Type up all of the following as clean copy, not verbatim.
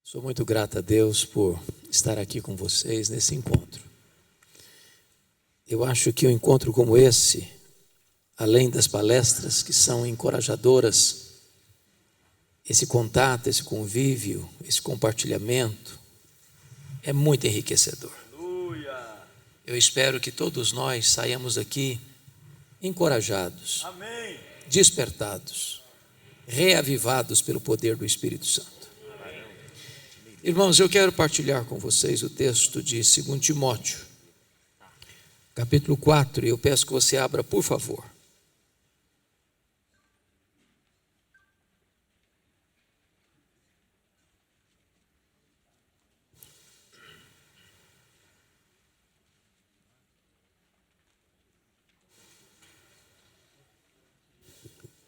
Sou muito grato a Deus por estar aqui com vocês nesse encontro. Eu acho que um encontro como esse, além das palestras que são encorajadoras, esse contato, esse convívio, esse compartilhamento, é muito enriquecedor. Eu espero que todos nós saiamos aqui encorajados, Amém. Despertados, reavivados pelo poder do Espírito Santo. Irmãos, eu quero partilhar com vocês o texto de 2 Timóteo, capítulo 4, e eu peço que você abra, por favor.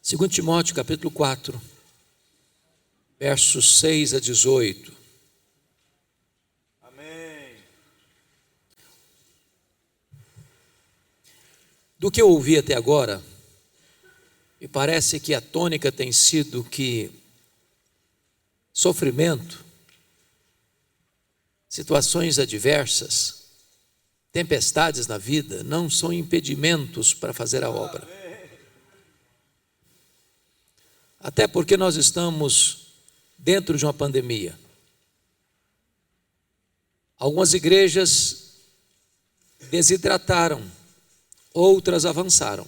Segundo Timóteo, capítulo 4, versos 6 a 18. Amém. Do que eu ouvi até agora, me parece que a tônica tem sido que sofrimento, situações adversas, tempestades na vida não são impedimentos para fazer a obra. Até porque nós estamos dentro de uma pandemia. Algumas igrejas desidrataram, outras avançaram.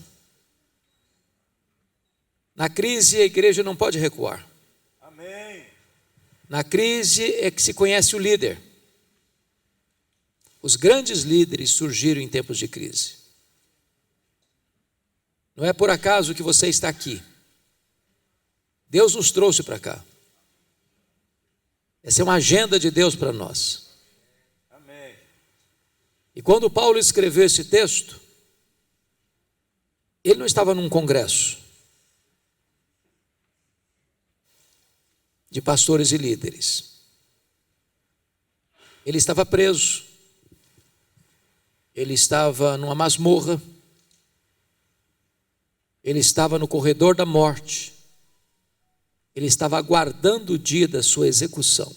Na crise, a igreja não pode recuar. Amém. Na crise é que se conhece o líder. Os grandes líderes surgiram em tempos de crise. Não é por acaso que você está aqui. Deus nos trouxe para cá. Essa é uma agenda de Deus para nós. Amém. E quando Paulo escreveu esse texto, ele não estava num congresso de pastores e líderes. Ele estava preso. Ele estava numa masmorra. Ele estava no corredor da morte. Ele estava aguardando o dia da sua execução.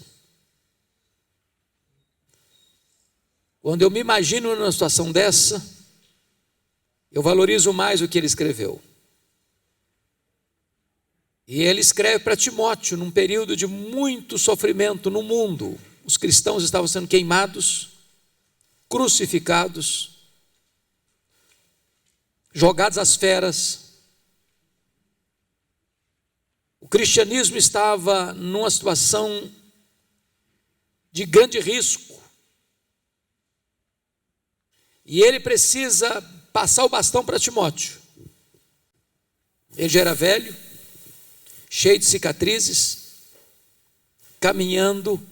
Quando eu me imagino numa situação dessa, eu valorizo mais o que ele escreveu. E ele escreve para Timóteo num período de muito sofrimento no mundo. Os cristãos estavam sendo queimados, crucificados, jogados às feras. O cristianismo estava numa situação de grande risco. E ele precisa passar o bastão para Timóteo. Ele já era velho, cheio de cicatrizes, caminhando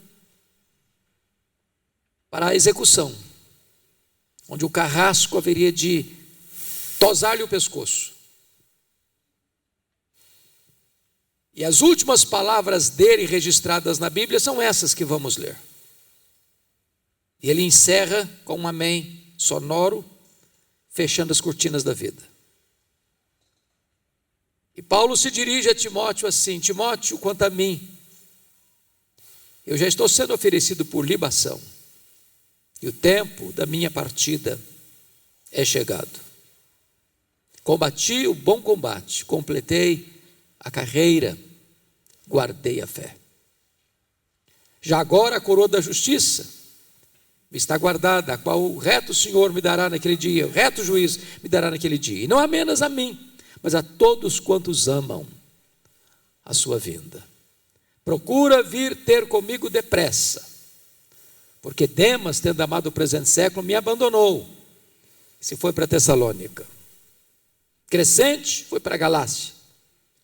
para a execução, onde o carrasco haveria de tosar-lhe o pescoço. E as últimas palavras dele registradas na Bíblia são essas que vamos ler. E ele encerra com um amém sonoro, fechando as cortinas da vida. E Paulo se dirige a Timóteo assim: Timóteo, quanto a mim, eu já estou sendo oferecido por libação, e o tempo da minha partida é chegado. Combati o bom combate, completei a carreira, guardei a fé. Já agora a coroa da justiça me está guardada, a qual o reto Senhor me dará naquele dia, o reto juiz me dará naquele dia. E não apenas a mim, mas a todos quantos amam a sua vinda. Procura vir ter comigo depressa, porque Demas, tendo amado o presente século, me abandonou. Se foi para Tessalônica. Crescente foi para a Galácia.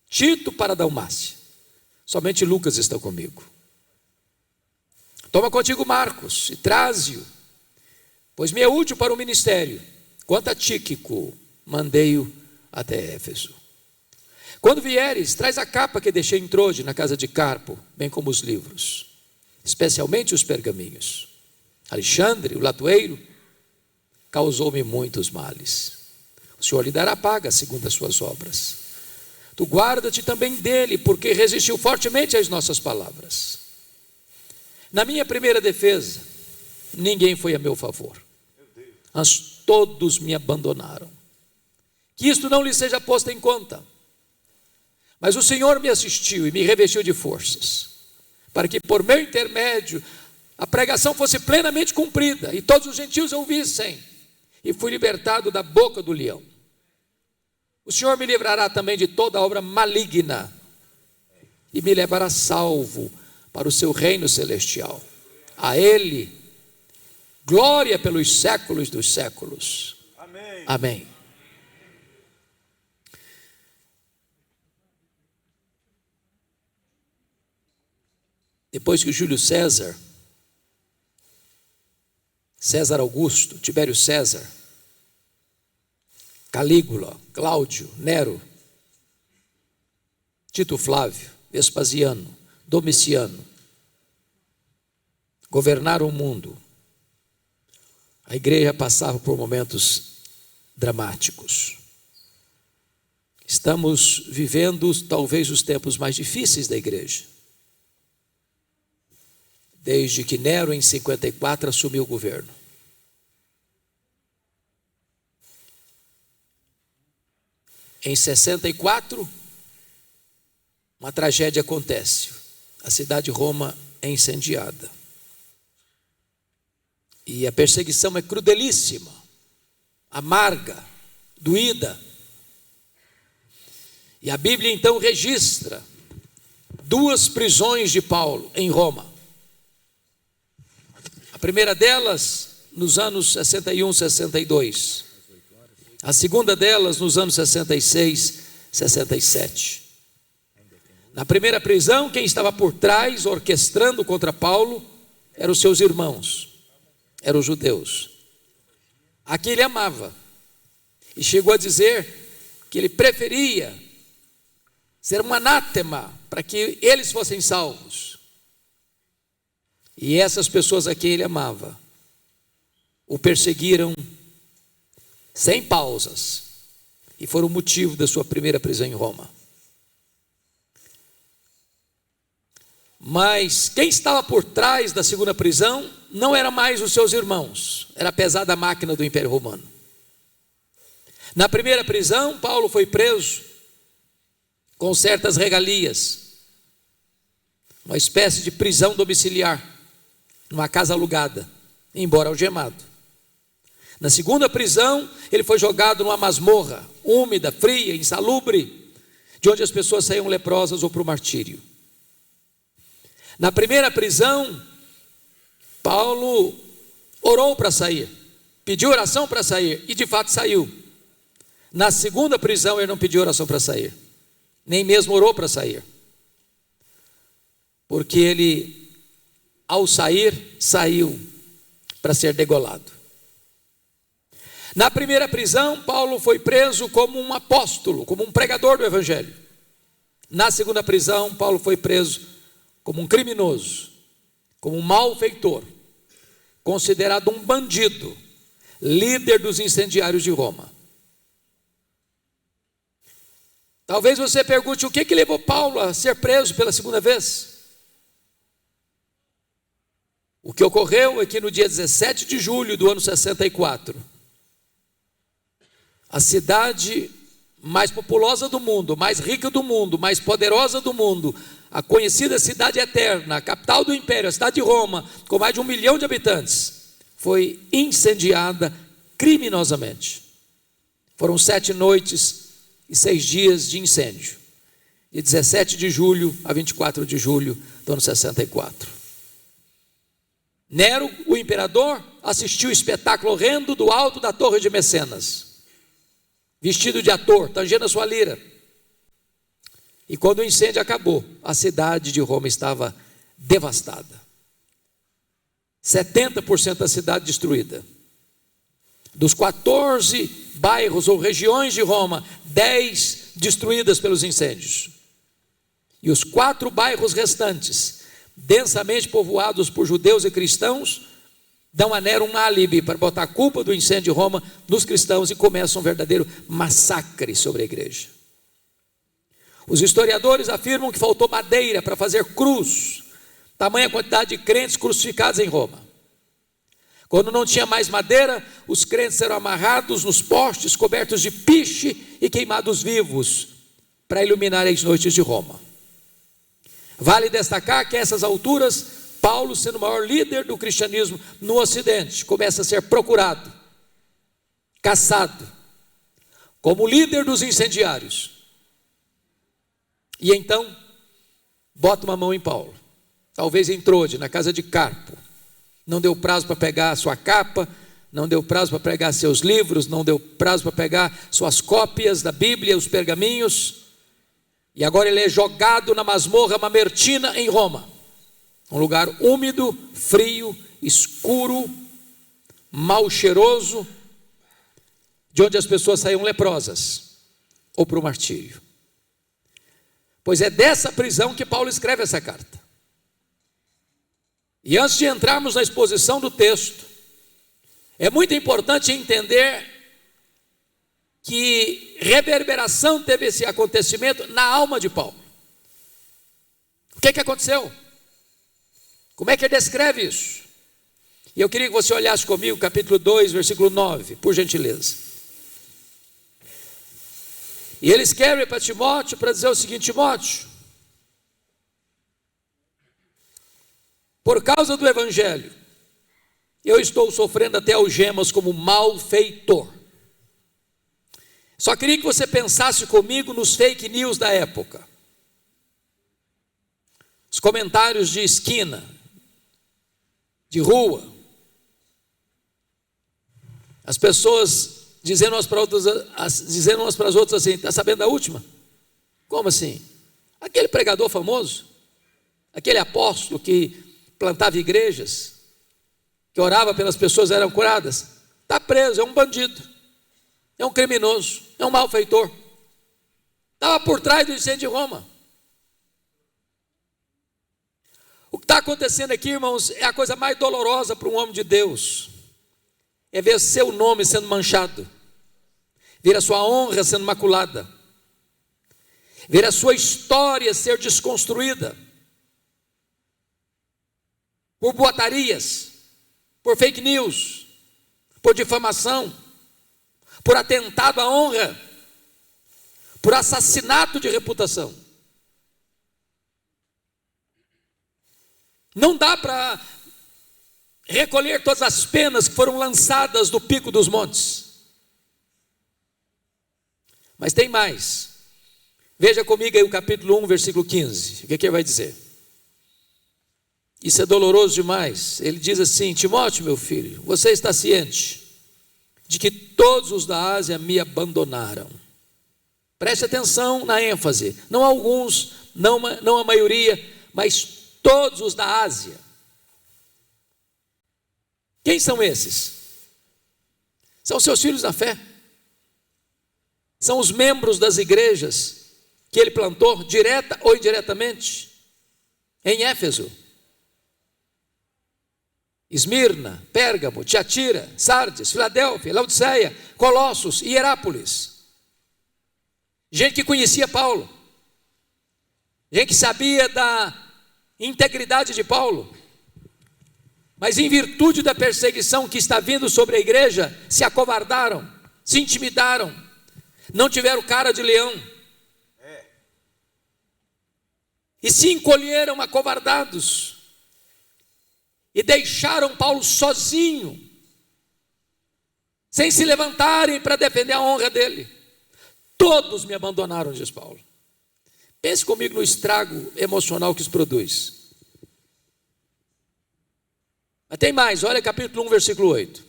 Tito para a Dalmácia. Somente Lucas está comigo. Toma contigo Marcos e traze-o, pois me é útil para o ministério. Quanto a Tíquico, mandei-o até Éfeso. Quando vieres, traz a capa que deixei em Troade, na casa de Carpo, bem como os livros, especialmente os pergaminhos. Alexandre, o latoeiro, causou-me muitos males. O Senhor lhe dará paga segundo as suas obras. Tu guarda-te também dele, porque resistiu fortemente às nossas palavras. Na minha primeira defesa, ninguém foi a meu favor, mas todos me abandonaram. Que isto não lhe seja posto em conta. Mas o Senhor me assistiu e me revestiu de forças, para que por meu intermédio a pregação fosse plenamente cumprida e todos os gentios ouvissem, e fui libertado da boca do leão. O Senhor me livrará também de toda obra maligna e me levará salvo para o seu reino celestial. A Ele glória pelos séculos dos séculos. Amém. Amém. Depois que Júlio César Augusto, Tibério César, Calígula, Cláudio, Nero, Tito Flávio, Vespasiano, Domiciano governaram o mundo, a igreja passava por momentos dramáticos. Estamos vivendo talvez os tempos mais difíceis da igreja, desde que Nero em 54 assumiu o governo. Em 64, uma tragédia acontece. A cidade de Roma é incendiada. E a perseguição é crudelíssima, amarga, doída. E a Bíblia então registra 2 prisões de Paulo em Roma. A primeira delas nos anos 61, 62. A segunda delas nos anos 66, 67. Na primeira prisão, quem estava por trás, orquestrando contra Paulo, eram os seus irmãos, eram os judeus, a quem ele amava. E chegou a dizer que ele preferia ser um anátema para que eles fossem salvos. E essas pessoas a quem ele amava o perseguiram sem pausas e foram o motivo da sua primeira prisão em Roma. Mas quem estava por trás da segunda prisão não era mais os seus irmãos, era a pesada máquina do Império Romano. Na primeira prisão, Paulo foi preso com certas regalias, uma espécie de prisão domiciliar, numa casa alugada, embora algemado. Na segunda prisão, ele foi jogado numa masmorra, úmida, fria, insalubre, de onde as pessoas saíam leprosas ou para o martírio. Na primeira prisão, Paulo orou para sair, pediu oração para sair, e de fato saiu. Na segunda prisão, ele não pediu oração para sair, nem mesmo orou para sair, porque ele, ao sair, saiu para ser degolado. Na primeira prisão, Paulo foi preso como um apóstolo, como um pregador do evangelho. Na segunda prisão, Paulo foi preso como um criminoso, como um malfeitor, considerado um bandido, líder dos incendiários de Roma. Talvez você pergunte o que levou Paulo a ser preso pela segunda vez. O que ocorreu é que no dia 17 de julho do ano 64, a cidade mais populosa do mundo, mais rica do mundo, mais poderosa do mundo, a conhecida cidade eterna, a capital do império, a cidade de Roma, com mais de 1 milhão de habitantes, foi incendiada criminosamente. Foram 7 noites e 6 dias de incêndio, de 17 de julho a 24 de julho do ano 64. Nero, o imperador, assistiu o espetáculo horrendo do alto da Torre de Mecenas, vestido de ator, tangendo a sua lira. E quando o incêndio acabou, a cidade de Roma estava devastada. 70% da cidade destruída. Dos 14 bairros ou regiões de Roma, 10 destruídas pelos incêndios. E os 4 bairros restantes, densamente povoados por judeus e cristãos, dão a Nero um álibi para botar a culpa do incêndio de Roma nos cristãos e começa um verdadeiro massacre sobre a igreja. Os historiadores afirmam que faltou madeira para fazer cruz tamanha quantidade de crentes crucificados em Roma. Quando não tinha mais madeira, os crentes eram amarrados nos postes, cobertos de piche e queimados vivos, para iluminar as noites de Roma. Vale destacar que a essas alturas, Paulo, sendo o maior líder do cristianismo no Ocidente, começa a ser procurado, caçado, como líder dos incendiários. E então, bota uma mão em Paulo, talvez em Trode, na casa de Carpo. Não deu prazo para pegar a sua capa, não deu prazo para pegar seus livros, não deu prazo para pegar suas cópias da Bíblia, os pergaminhos. E agora ele é jogado na masmorra mamertina em Roma, um lugar úmido, frio, escuro, mal cheiroso, de onde as pessoas saíam leprosas ou para o martírio. Pois é dessa prisão que Paulo escreve essa carta. E antes de entrarmos na exposição do texto, é muito importante entender que reverberação teve esse acontecimento na alma de Paulo. O que aconteceu? Como é que ele descreve isso? E eu queria que você olhasse comigo capítulo 2, versículo 9, por gentileza. E ele escreve para Timóteo para dizer o seguinte: Timóteo, por causa do evangelho, eu estou sofrendo até algemas como malfeitor. Só queria que você pensasse comigo nos fake news da época. Os comentários de esquina, de rua. As pessoas dizendo umas para as outras assim: está sabendo da última? Como assim? Aquele pregador famoso, aquele apóstolo que plantava igrejas, que orava pelas pessoas, eram curadas, está preso, é um bandido, é um criminoso, é um malfeitor, estava por trás do incêndio de Roma. O que está acontecendo aqui, irmãos, é a coisa mais dolorosa para um homem de Deus, é ver seu nome sendo manchado, ver a sua honra sendo maculada, ver a sua história ser desconstruída, por boatarias, por fake news, por difamação, por atentado à honra, por assassinato de reputação. Não dá para recolher todas as penas que foram lançadas do pico dos montes. Mas tem mais. Veja comigo aí o capítulo 1, versículo 15. O que ele vai dizer? Isso é doloroso demais. Ele diz assim: Timóteo, meu filho, você está ciente de que todos os da Ásia me abandonaram. Preste atenção na ênfase. Não alguns, não a maioria, mas todos os da Ásia. Quem são esses? São seus filhos na fé. São os membros das igrejas que ele plantou, direta ou indiretamente, em Éfeso, Esmirna, Pérgamo, Tiatira, Sardes, Filadélfia, Laodiceia, Colossos e Hierápolis. Gente que conhecia Paulo, gente que sabia da integridade de Paulo, mas em virtude da perseguição que está vindo sobre a igreja, se acovardaram, se intimidaram, não tiveram cara de leão, e se encolheram acovardados, e deixaram Paulo sozinho, sem se levantarem para defender a honra dele. Todos me abandonaram, diz Paulo. Pense comigo no estrago emocional que isso produz. Mas tem mais, olha capítulo 1, versículo 8.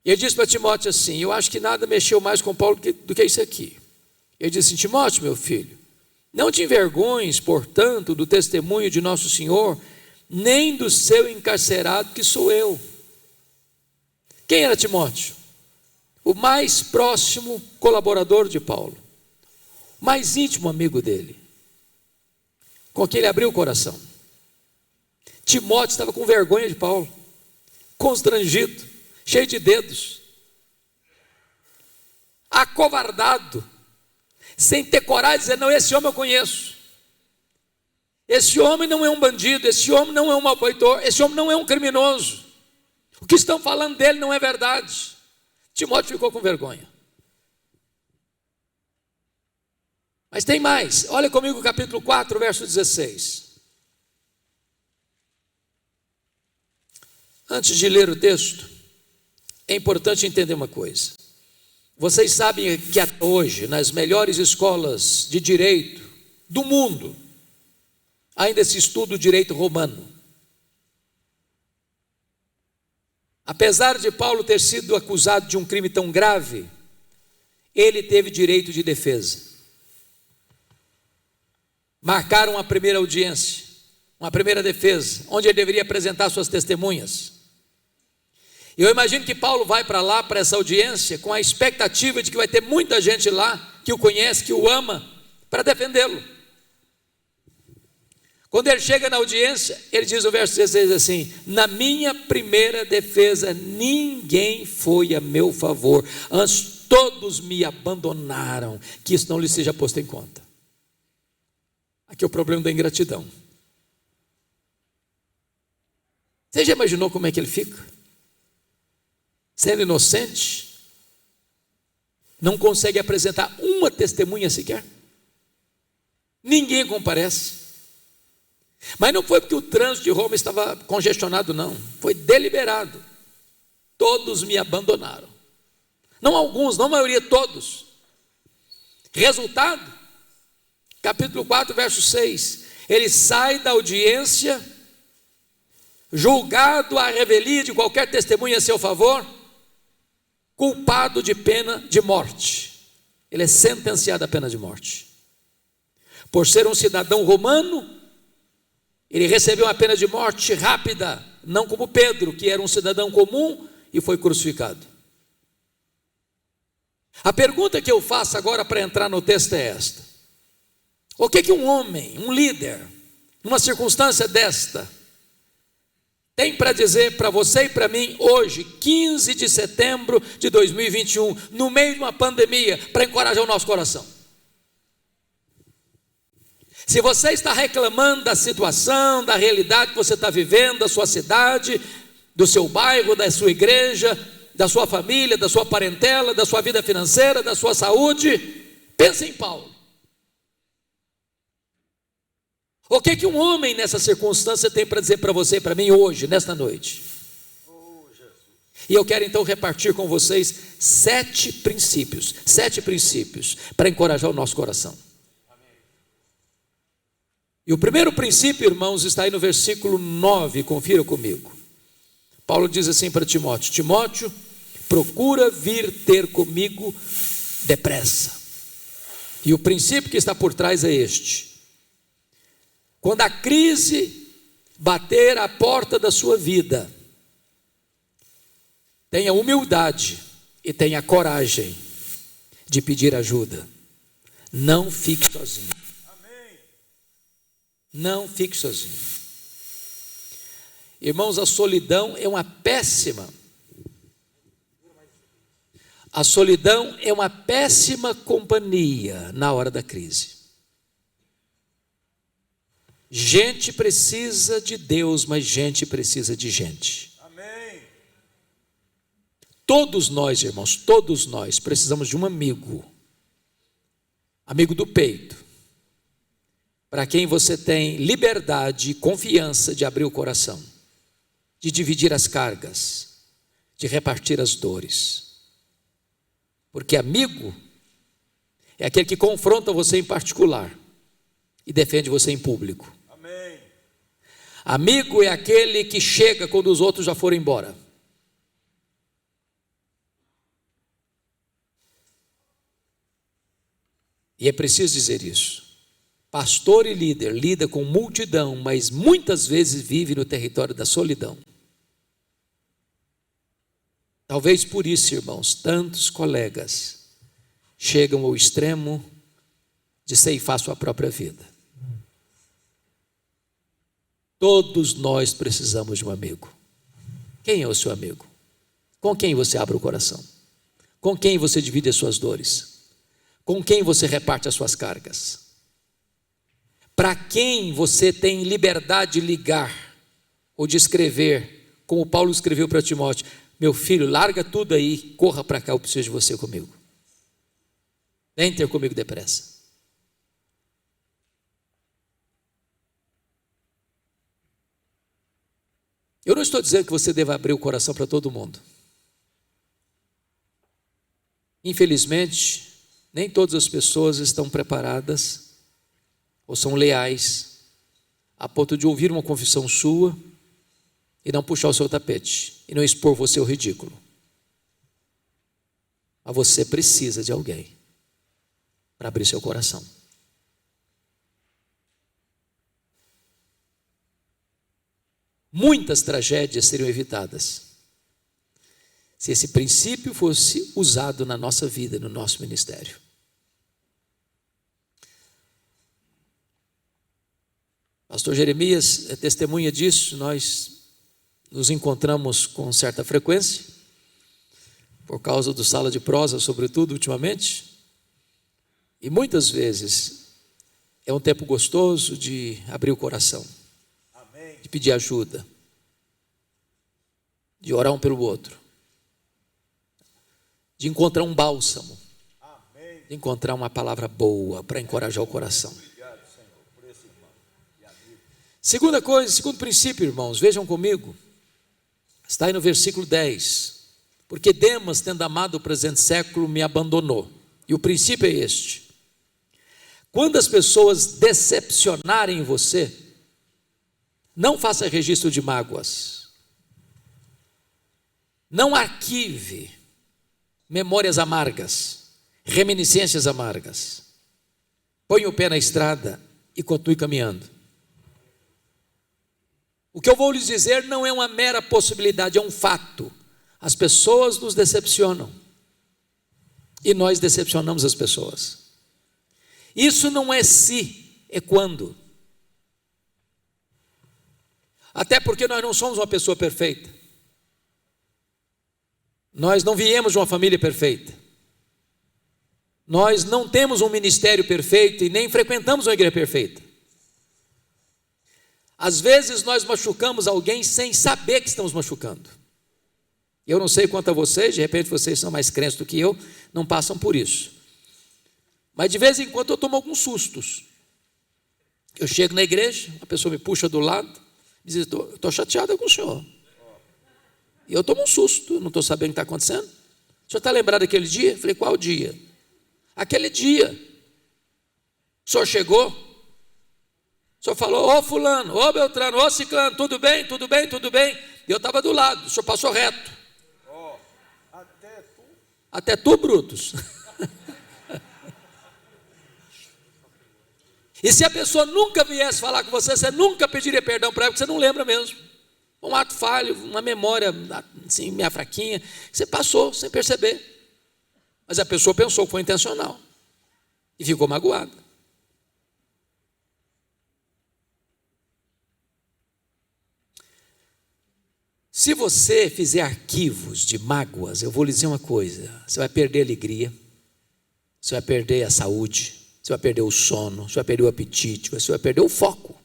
Ele diz para Timóteo assim: eu acho que nada mexeu mais com Paulo do que isso aqui. Ele diz assim: Timóteo, meu filho, não te envergonhes, portanto, do testemunho de nosso Senhor, nem do seu encarcerado, que sou eu. Quem era Timóteo? O mais próximo colaborador de Paulo, o mais íntimo amigo dele, com quem ele abriu o coração. Timóteo estava com vergonha de Paulo, constrangido, cheio de dedos, acovardado, sem ter coragem de dizer: não, esse homem eu conheço, Esse homem não é um bandido, esse homem não é um malfeitor, esse homem não é um criminoso. O que estão falando dele não é verdade. Timóteo ficou com vergonha. Mas tem mais, olha comigo o capítulo 4, verso 16. Antes de ler o texto, é importante entender uma coisa. Vocês sabem que até hoje, nas melhores escolas de direito do mundo, ainda se estuda o direito romano. Apesar de Paulo ter sido acusado de um crime tão grave, ele teve direito de defesa. Marcaram a primeira audiência, uma primeira defesa, onde ele deveria apresentar suas testemunhas. Eu imagino que Paulo vai para lá, para essa audiência, com a expectativa de que vai ter muita gente lá, que o conhece, que o ama, para defendê-lo. Quando ele chega na audiência, ele diz no verso 16 assim: na minha primeira defesa, ninguém foi a meu favor, antes todos me abandonaram, que isso não lhe seja posto em conta. Aqui é o problema da ingratidão. Você já imaginou como é que ele fica? Sendo inocente, não consegue apresentar uma testemunha sequer, ninguém comparece. Mas não foi porque o trânsito de Roma estava congestionado, não, foi deliberado. Todos me abandonaram, não alguns, não a maioria, todos. Resultado, capítulo 4, verso 6, ele sai da audiência, julgado à revelia de qualquer testemunha a seu favor, culpado de pena de morte. Ele é sentenciado à pena de morte. Por ser um cidadão romano, ele recebeu uma pena de morte rápida, não como Pedro, que era um cidadão comum e foi crucificado. A pergunta que eu faço agora para entrar no texto é esta: o que um homem, um líder, numa circunstância desta, tem para dizer para você e para mim hoje, 15 de setembro de 2021, no meio de uma pandemia, para encorajar o nosso coração? Se você está reclamando da situação, da realidade que você está vivendo, da sua cidade, do seu bairro, da sua igreja, da sua família, da sua parentela, da sua vida financeira, da sua saúde, pense em Paulo. O que um homem nessa circunstância tem para dizer para você e para mim hoje, nesta noite? E eu quero então repartir com vocês 7 princípios para encorajar o nosso coração. E o primeiro princípio, irmãos, está aí no versículo 9, confira comigo. Paulo diz assim para Timóteo: Timóteo, procura vir ter comigo depressa. E o princípio que está por trás é este: quando a crise bater à porta da sua vida, tenha humildade e tenha coragem de pedir ajuda. Não fique sozinho. Amém. Não fique sozinho. Irmãos, a solidão é uma péssima companhia na hora da crise. Gente precisa de Deus, mas gente precisa de gente. Amém. Todos nós, irmãos, todos nós precisamos de um amigo do peito, para quem você tem liberdade e confiança de abrir o coração, de dividir as cargas, de repartir as dores. Porque amigo é aquele que confronta você em particular e defende você em público. Amém. Amigo é aquele que chega quando os outros já foram embora. E é preciso dizer isso. Pastor e líder lida com multidão, mas muitas vezes vive no território da solidão. Talvez por isso, irmãos, tantos colegas chegam ao extremo de ceifar sua própria vida. Todos nós precisamos de um amigo. Quem é o seu amigo? Com quem você abre o coração? Com quem você divide as suas dores? Com quem você reparte as suas cargas? para quem você tem liberdade de ligar ou de escrever, como Paulo escreveu para Timóteo: meu filho, larga tudo aí, corra para cá, eu preciso de você comigo. Vem ter comigo depressa. Eu não estou dizendo que você deva abrir o coração para todo mundo. Infelizmente, nem todas as pessoas estão preparadas ou são leais a ponto de ouvir uma confissão sua e não puxar o seu tapete e não expor você ao ridículo. Mas você precisa de alguém para abrir seu coração. Muitas tragédias seriam evitadas se esse princípio fosse usado na nossa vida, no nosso ministério. Pastor Jeremias é testemunha disso. Nós nos encontramos com certa frequência, por causa do Sala de Prosa, sobretudo ultimamente, e muitas vezes é um tempo gostoso de abrir o coração, de pedir ajuda, de orar um pelo outro, de encontrar um bálsamo, de encontrar uma palavra boa para encorajar o coração. Segunda coisa, segundo princípio, irmãos, vejam comigo, está aí no versículo 10. Porque Demas, tendo amado o presente século, me abandonou. E o princípio é este: quando as pessoas decepcionarem você, não faça registro de mágoas, não arquive memórias amargas, reminiscências amargas. Põe o pé na estrada e continue caminhando. O que eu vou lhes dizer não é uma mera possibilidade, é um fato. As pessoas nos decepcionam e nós decepcionamos as pessoas. Isso não é se, é quando. Até porque nós não somos uma pessoa perfeita. Nós não viemos de uma família perfeita. Nós não temos um ministério perfeito e nem frequentamos uma igreja perfeita. Às vezes nós machucamos alguém sem saber que estamos machucando. Eu não sei quanto a vocês, de repente vocês são mais crentes do que eu, não passam por isso. Mas de vez em quando eu tomo alguns sustos. Eu chego na igreja, a pessoa me puxa do lado, me diz: estou chateada com o senhor. E eu tomo um susto, não estou sabendo o que está acontecendo. O senhor está lembrado daquele dia? Eu falei: qual dia? Aquele dia. O senhor chegou? O senhor falou: ô fulano, ô Beltrano, ô ciclano, tudo bem, tudo bem, tudo bem. E eu estava do lado, o senhor passou reto. Até tu, Brutus. E se a pessoa nunca viesse falar com você, você nunca pediria perdão para ela, porque você não lembra mesmo. Um ato falho, uma memória assim, meia fraquinha, você passou sem perceber. Mas a pessoa pensou que foi intencional e ficou magoada. Se você fizer arquivos de mágoas, eu vou lhe dizer uma coisa: você vai perder a alegria, você vai perder a saúde, você vai perder o sono, você vai perder o apetite, você vai perder o foco.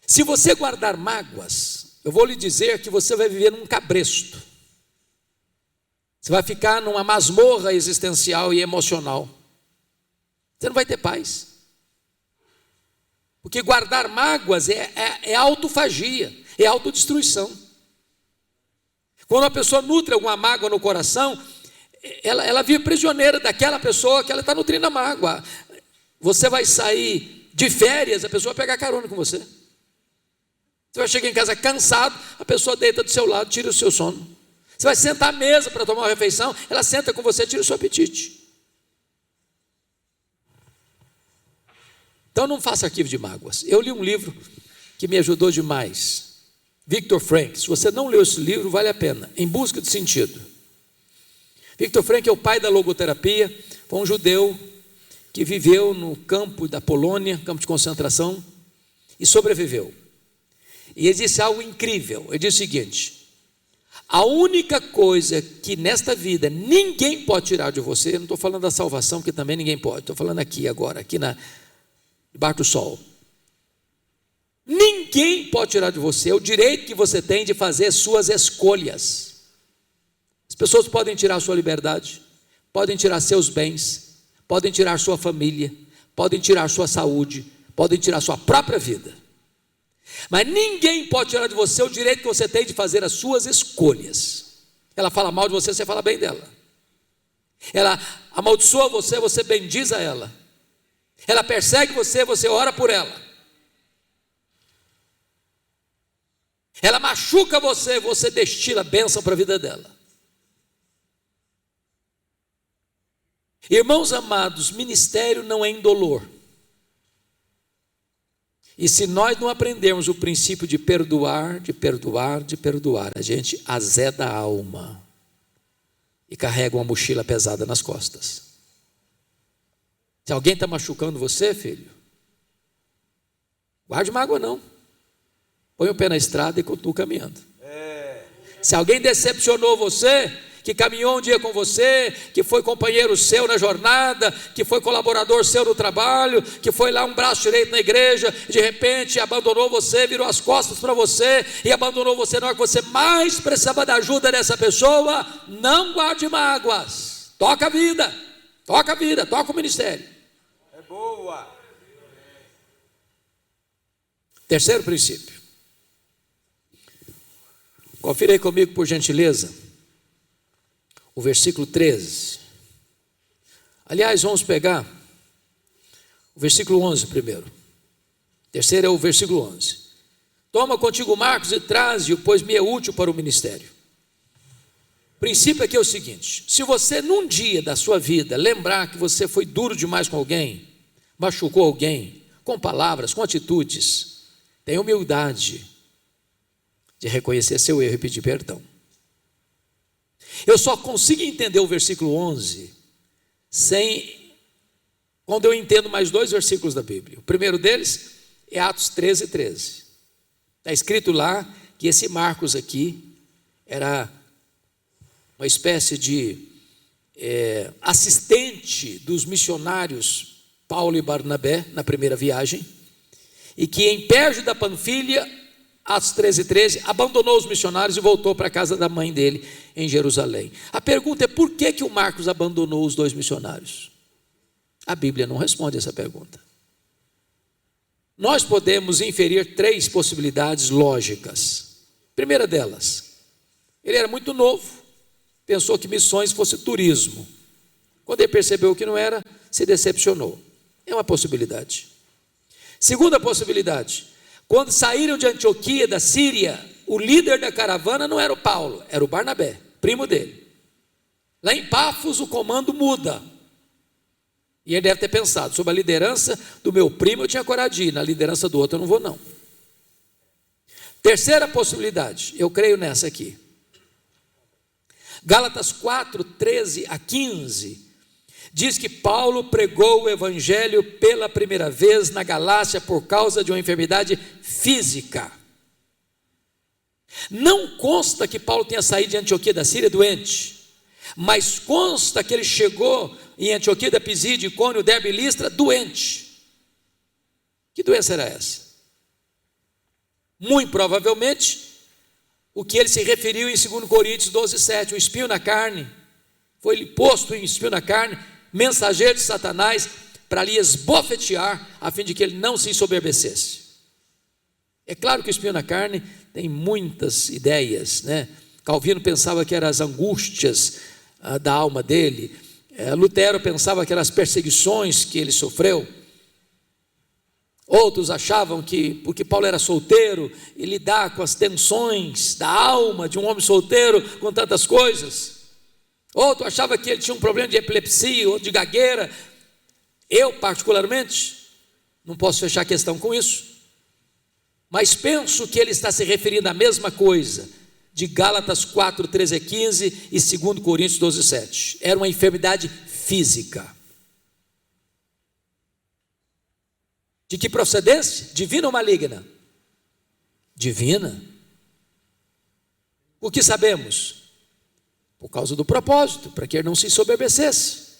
Se você guardar mágoas, eu vou lhe dizer que você vai viver num cabresto. Você vai ficar numa masmorra existencial e emocional. Você não vai ter paz. Porque guardar mágoas é autofagia, é autodestruição. Quando a pessoa nutre alguma mágoa no coração, ela vive prisioneira daquela pessoa que ela está nutrindo a mágoa. Você vai sair de férias, a pessoa vai pegar carona com você. Você vai chegar em casa cansado, a pessoa deita do seu lado, tira o seu sono. Você vai sentar à mesa para tomar uma refeição, ela senta com você, tira o seu apetite. Então não faça arquivo de mágoas. Eu li um livro que me ajudou demais, Viktor Frankl. Se você não leu esse livro, vale a pena, Em Busca de Sentido. Viktor Frankl é o pai da logoterapia, foi um judeu que viveu no campo da Polônia, campo de concentração, e sobreviveu. E ele disse algo incrível, ele disse o seguinte: A única coisa que nesta vida ninguém pode tirar de você, eu não estou falando da salvação, que também ninguém pode, estou falando aqui agora, debaixo do sol. Ninguém pode tirar de você o direito que você tem de fazer suas escolhas. As pessoas podem tirar sua liberdade, podem tirar seus bens, podem tirar sua família, podem tirar sua saúde, podem tirar sua própria vida. Mas ninguém pode tirar de você o direito que você tem de fazer as suas escolhas. Ela fala mal de você, você fala bem dela. Ela amaldiçoa você, você bendiz a ela. Ela persegue você, você ora por ela. Ela machuca você, você destila bênção para a vida dela. Irmãos amados, ministério não é indolor. E se nós não aprendermos o princípio de perdoar, a gente azeda a alma e carrega uma mochila pesada nas costas. Se alguém está machucando você, filho, guarde mágoa não. Põe o pé na estrada e continua caminhando. Se alguém decepcionou você, que caminhou um dia com você, que foi companheiro seu na jornada, que foi colaborador seu no trabalho, que foi lá um braço direito na igreja, de repente abandonou você, virou as costas para você e abandonou você na hora que você mais precisava da ajuda dessa pessoa, não guarde mágoas, toca a vida, toca o ministério. É boa. Terceiro princípio, confira aí comigo por gentileza, o versículo 13. Aliás, vamos pegar o versículo 11 primeiro. Terceiro é o versículo 11. Toma contigo Marcos e traze-o, pois me é útil para o ministério. O princípio aqui é o seguinte: se você num dia da sua vida lembrar que você foi duro demais com alguém, machucou alguém, com palavras, com atitudes, tenha humildade de reconhecer seu erro e pedir perdão. Eu só consigo entender o versículo 11 quando eu entendo mais dois versículos da Bíblia. O primeiro deles é Atos 13, 13. Está escrito lá que esse Marcos aqui era uma espécie de assistente dos missionários Paulo e Barnabé na primeira viagem, e que em Perge da Panfilha, Atos 13, 13, abandonou os missionários e voltou para a casa da mãe dele em Jerusalém. A pergunta é: por que o Marcos abandonou os dois missionários? A Bíblia não responde essa pergunta. Nós podemos inferir três possibilidades lógicas. Primeira delas, ele era muito novo, pensou que missões fosse turismo. Quando ele percebeu que não era, se decepcionou. É uma possibilidade. Segunda possibilidade: quando saíram de Antioquia, da Síria, o líder da caravana não era o Paulo, era o Barnabé, primo dele. Lá em Pafos o comando muda. E ele deve ter pensado: sob a liderança do meu primo eu tinha coragem de ir, na liderança do outro eu não vou não. Terceira possibilidade, eu creio nessa aqui. Gálatas 4, 13 a 15, diz que Paulo pregou o evangelho pela primeira vez na Galácia por causa de uma enfermidade física. Não consta que Paulo tenha saído de Antioquia da Síria doente, mas consta que ele chegou em Antioquia da Pisídia, Icônio, Derbe e Listra doente. Que doença era essa? Muito provavelmente o que ele se referiu em 2 Coríntios 12, 7, o espinho na carne. Foi ele posto em espinho na carne, mensageiro de Satanás, para lhe esbofetear, a fim de que ele não se ensoberbecesse. É claro que o espinho na carne tem muitas ideias, né? Calvino pensava que eram as angústias da alma dele, Lutero pensava que eram as perseguições que ele sofreu. Outros achavam que, porque Paulo era solteiro, e lidar com as tensões da alma de um homem solteiro com tantas coisas. Outro achava que ele tinha um problema de epilepsia ou de gagueira. Eu, particularmente, não posso fechar a questão com isso, mas penso que ele está se referindo à mesma coisa de Gálatas 4, 13 a 15 e 2 Coríntios 12, 7. Era uma enfermidade física. De que procedência? Divina ou maligna? Divina. O que sabemos? Por causa do propósito, para que ele não se ensoberbecesse.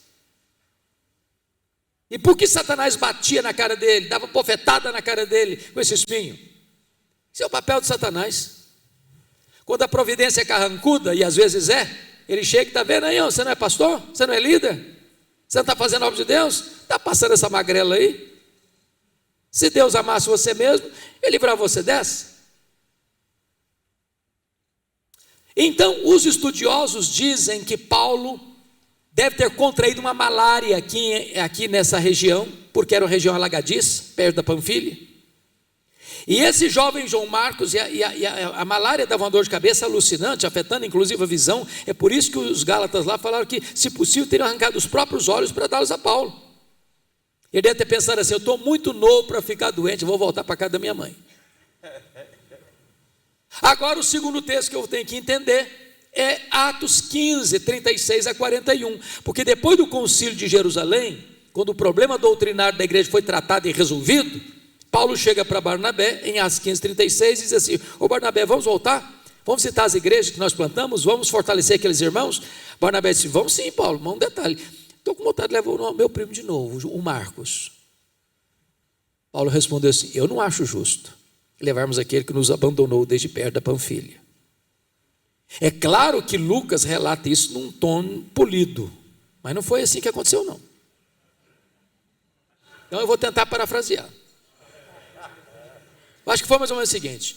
E por que Satanás batia na cara dele, dava bofetada na cara dele com esse espinho? Esse é o papel de Satanás. Quando a providência é carrancuda, e às vezes ele chega e está vendo aí, você não é pastor? Você não é líder? Você não está fazendo a obra de Deus? Está passando essa magrela aí? Se Deus amasse você mesmo, Ele livrava você dessa. Então, os estudiosos dizem que Paulo deve ter contraído uma malária aqui nessa região, porque era uma região alagadiça, perto da Panfilha. E esse jovem João Marcos, a malária dava uma dor de cabeça alucinante, afetando inclusive a visão. É por isso que os Gálatas lá falaram que, se possível, teriam arrancado os próprios olhos para dá-los a Paulo. Ele deve ter pensado assim: eu estou muito novo para ficar doente, vou voltar para casa da minha mãe. Agora, o segundo texto que eu tenho que entender é Atos 15, 36 a 41, porque depois do concílio de Jerusalém, quando o problema doutrinário da igreja foi tratado e resolvido, Paulo chega para Barnabé, em Atos 15, 36, e diz assim: ô Barnabé, vamos voltar? Vamos citar as igrejas que nós plantamos? Vamos fortalecer aqueles irmãos? Barnabé disse: vamos sim, Paulo, mas um detalhe, estou com vontade de levar o meu primo de novo, o Marcos. Paulo respondeu assim: eu não acho justo levarmos aquele que nos abandonou desde perto da Panfilha. É claro que Lucas relata isso num tom polido, mas não foi assim que aconteceu, não. Então eu vou tentar parafrasear. Acho que foi mais ou menos o seguinte: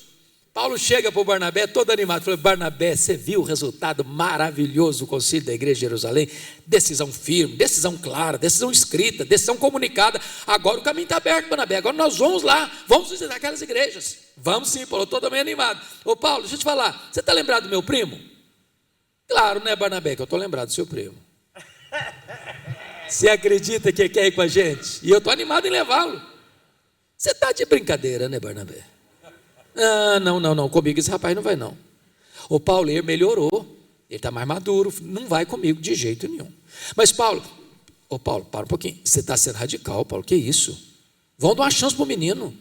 Paulo chega para o Barnabé todo animado, falou: Barnabé, você viu o resultado maravilhoso do concílio da igreja de Jerusalém? Decisão firme, decisão clara, decisão escrita, decisão comunicada. Agora o caminho está aberto, Barnabé, agora nós vamos lá, vamos visitar aquelas igrejas. Vamos sim, Paulo, todo meio animado. Ô Paulo, deixa eu te falar, você está lembrado do meu primo? Claro, né, Barnabé, que eu estou lembrado do seu primo. Você acredita que quer ir com a gente? E eu estou animado em levá-lo. Você está de brincadeira, né, Barnabé? Ah, não, comigo esse rapaz não vai não. O Paulo, ele melhorou, ele está mais maduro, não vai comigo de jeito nenhum. Mas Paulo, para um pouquinho, você está sendo radical, Paulo, que isso? Vão dar uma chance para o menino.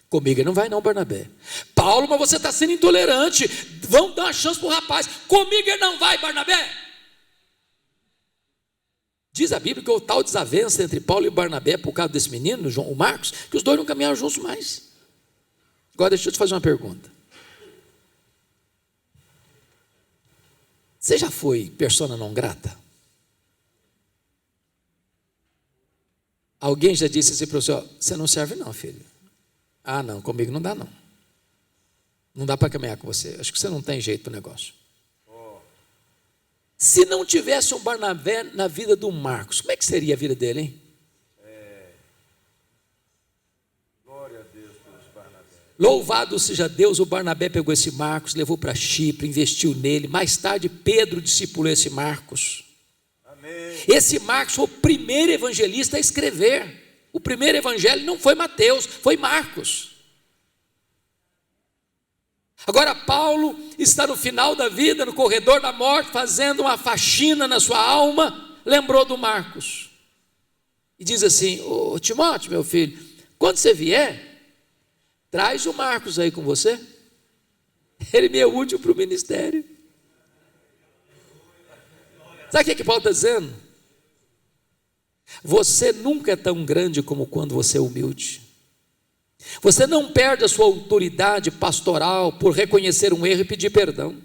Comigo ele não vai não, Barnabé. Paulo, mas você está sendo intolerante, vão dar uma chance para o rapaz. Comigo ele não vai, Barnabé. Diz a Bíblia que houve tal desavença entre Paulo e Barnabé por causa desse menino, o Marcos, que os dois não caminharam juntos mais. Agora deixa eu te fazer uma pergunta. Você já foi persona não grata? Alguém já disse assim para você: ó, você não serve não, filho. Ah não, comigo não dá não. Não dá para caminhar com você, acho que você não tem jeito para o negócio. Se não tivesse um Barnabé na vida do Marcos, como é que seria a vida dele, hein? Glória a Deus pelos Barnabé. Louvado seja Deus, o Barnabé pegou esse Marcos, levou para Chipre, investiu nele. Mais tarde Pedro discipulou esse Marcos. Amém. Esse Marcos foi o primeiro evangelista a escrever. O primeiro evangelho não foi Mateus, foi Marcos. Agora Paulo está no final da vida, no corredor da morte, fazendo uma faxina na sua alma, lembrou do Marcos. E diz assim: ô Timóteo, meu filho, quando você vier, traz o Marcos aí com você. Ele me é útil para o ministério. Sabe o que Paulo está dizendo? Você nunca é tão grande como quando você é humilde. Você não perde a sua autoridade pastoral por reconhecer um erro e pedir perdão.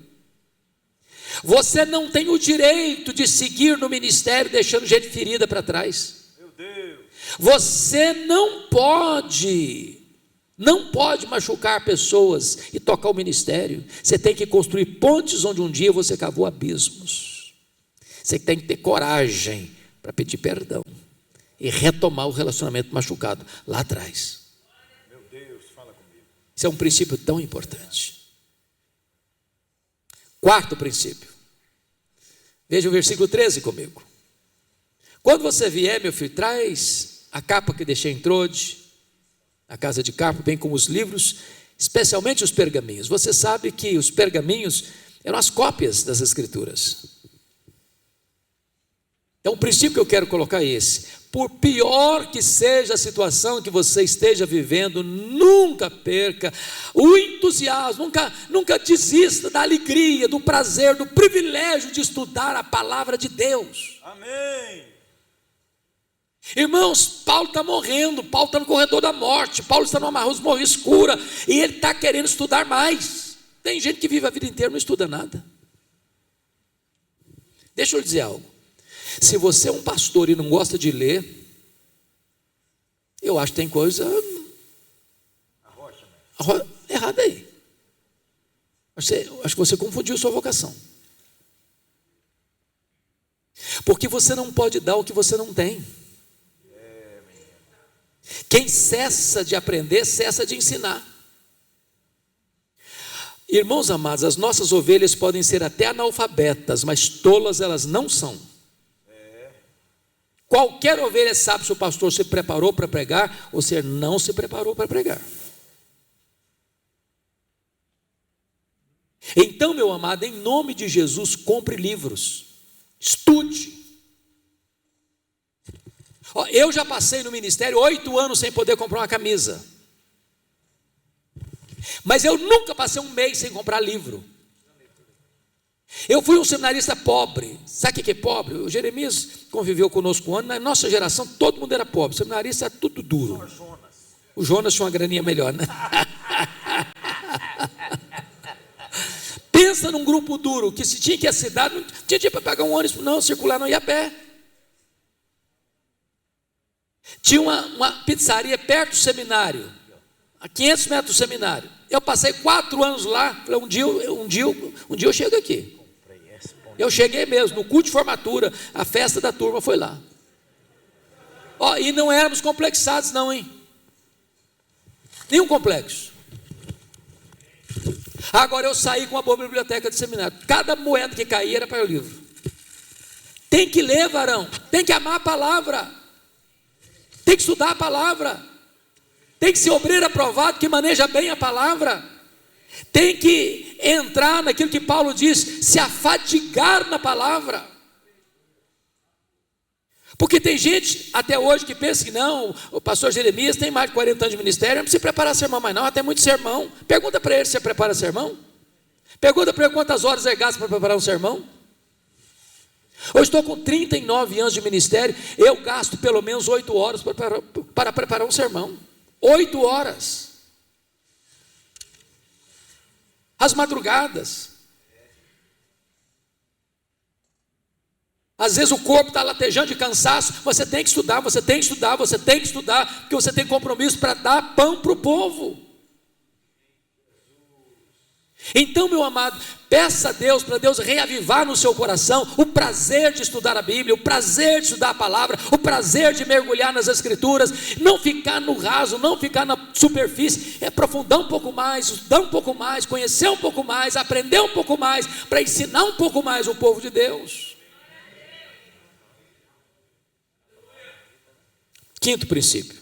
Você não tem o direito de seguir no ministério deixando gente ferida para trás. Meu Deus. Você não pode machucar pessoas e tocar o ministério. Você tem que construir pontes onde um dia você cavou abismos. Você tem que ter coragem para pedir perdão e retomar o relacionamento machucado lá atrás. Isso é um princípio tão importante. Quarto princípio. Veja o versículo 13 comigo. Quando você vier, meu filho, traz a capa que deixei em Trode, a casa de Carpo, bem como os livros, especialmente os pergaminhos. Você sabe que os pergaminhos eram as cópias das Escrituras. Então o princípio que eu quero colocar é esse: por pior que seja a situação que você esteja vivendo, nunca perca o entusiasmo, nunca desista da alegria, do prazer, do privilégio de estudar a palavra de Deus. Amém. Irmãos, Paulo está morrendo, Paulo está no corredor da morte, Paulo está numa morte escura, e ele está querendo estudar mais. Tem gente que vive a vida inteira e não estuda nada. Deixa eu lhe dizer algo: se você é um pastor e não gosta de ler, eu acho que tem coisa errada aí. Acho que você confundiu sua vocação. Porque você não pode dar o que você não tem. Quem cessa de aprender, cessa de ensinar. Irmãos amados, as nossas ovelhas podem ser até analfabetas, mas tolas elas não são. Qualquer ovelha sabe se o pastor se preparou para pregar ou se ele não se preparou para pregar. Então, meu amado, em nome de Jesus, compre livros, estude. Eu já passei no ministério 8 anos sem poder comprar uma camisa, mas eu nunca passei um mês sem comprar livro. Eu fui um seminarista pobre. Sabe o que é pobre? O Jeremias conviveu conosco um ano. Na nossa geração todo mundo era pobre, seminarista era tudo duro. O Jonas tinha uma graninha melhor, né? Pensa num grupo duro, que se tinha que ir à cidade, não tinha dinheiro para pagar um ônibus, não, circular, não ia a pé. Tinha uma pizzaria perto do seminário, a 500 metros do seminário. Eu passei 4 anos lá. Falei, um dia eu chego aqui. Eu cheguei mesmo, no culto de formatura, a festa da turma foi lá. E não éramos complexados não, hein? Nenhum complexo. Agora eu saí com uma boa biblioteca de seminário. Cada moeda que caía era para o livro. Tem que ler, varão. Tem que amar a palavra. Tem que estudar a palavra. Tem que ser obreiro aprovado que maneja bem a palavra. Tem que entrar naquilo que Paulo diz, se afadigar na palavra. Porque tem gente até hoje que pensa que não, o pastor Jeremias tem mais de 40 anos de ministério, não precisa preparar sermão mais não, tem muito sermão. Pergunta para ele se você prepara sermão. Pergunta para ele quantas horas ele gasta para preparar um sermão. Eu estou com 39 anos de ministério, eu gasto pelo menos 8 horas para preparar um sermão. 8 horas. As madrugadas. Às vezes o corpo está latejando de cansaço. Você tem que estudar, você tem que estudar, você tem que estudar, porque você tem compromisso para dar pão para o povo. Então, meu amado, peça a Deus, para Deus reavivar no seu coração o prazer de estudar a Bíblia, o prazer de estudar a palavra, o prazer de mergulhar nas Escrituras, não ficar no raso, não ficar na superfície, aprofundar um pouco mais, estudar um pouco mais, conhecer um pouco mais, aprender um pouco mais, para ensinar um pouco mais o povo de Deus. Quinto princípio.